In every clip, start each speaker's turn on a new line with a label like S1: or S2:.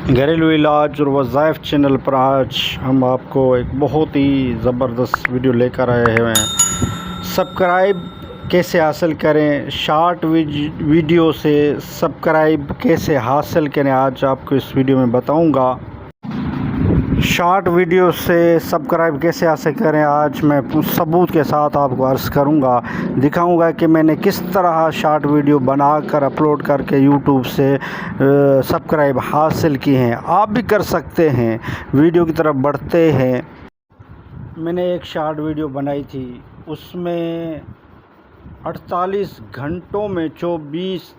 S1: घरेलू इलाज और वज़ाइफ चैनल पर आज हम आपको एक बहुत ही ज़बरदस्त वीडियो लेकर आए हुए हैं। सब्सक्राइब कैसे हासिल करें, शॉर्ट वीडियो से सब्सक्राइब कैसे हासिल करें, आज आपको इस वीडियो में बताऊंगा। शॉर्ट वीडियो से सब्सक्राइब कैसे हासिल करें आज मैं सबूत के साथ आपको अर्ज़ करूंगा, दिखाऊंगा कि मैंने किस तरह शॉर्ट वीडियो बनाकर अपलोड करके यूट्यूब से सब्सक्राइब हासिल की हैं। आप भी कर सकते हैं, वीडियो की तरफ बढ़ते हैं। मैंने एक शॉर्ट वीडियो बनाई थी, उसमें 48 घंटों में 24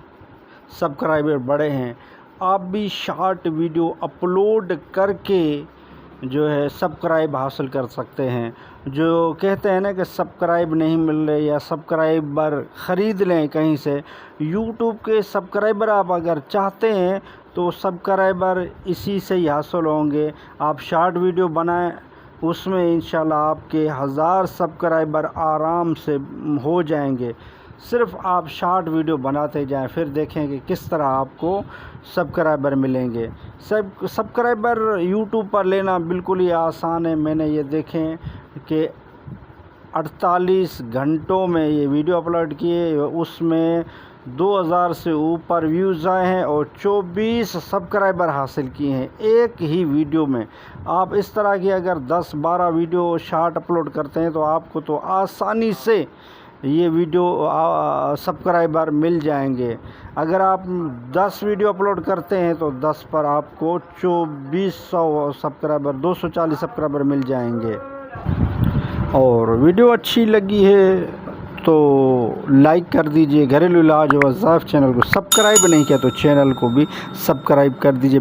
S1: सब्सक्राइबर बढ़े हैं। आप भी शॉर्ट वीडियो अपलोड करके जो है सब्सक्राइब हासिल कर सकते हैं। जो कहते हैं ना कि सब्सक्राइब नहीं मिल रहे या सब्सक्राइबर ख़रीद लें कहीं से, यूट्यूब के सब्सक्राइबर आप अगर चाहते हैं तो सब्सक्राइबर इसी से ही हासिल होंगे। आप शॉर्ट वीडियो बनाएं, उसमें इंशाल्लाह आपके 1000 सब्सक्राइबर आराम से हो जाएंगे। सिर्फ़ आप शॉर्ट वीडियो बनाते जाएं, फिर देखेंगे किस तरह आपको सब्सक्राइबर मिलेंगे। सब्सक्राइबर यूट्यूब पर लेना बिल्कुल ही आसान है। मैंने ये देखें कि 48 घंटों में ये वीडियो अपलोड किए, उसमें 2000 से ऊपर व्यूज़ आए हैं और 24 सब्सक्राइबर हासिल किए हैं एक ही वीडियो में। आप इस तरह की अगर 10-12 वीडियो शॉर्ट अपलोड करते हैं तो आपको तो आसानी से ये वीडियो सब्सक्राइबर मिल जाएंगे। अगर आप 10 वीडियो अपलोड करते हैं तो 10 पर आपको 2400 सब्सक्राइबर, 240 सब्सक्राइबर मिल जाएंगे। और वीडियो अच्छी लगी है तो लाइक कर दीजिए। घरेलू इलाज वज़ाइफ चैनल को सब्सक्राइब नहीं किया तो चैनल को भी सब्सक्राइब कर दीजिए।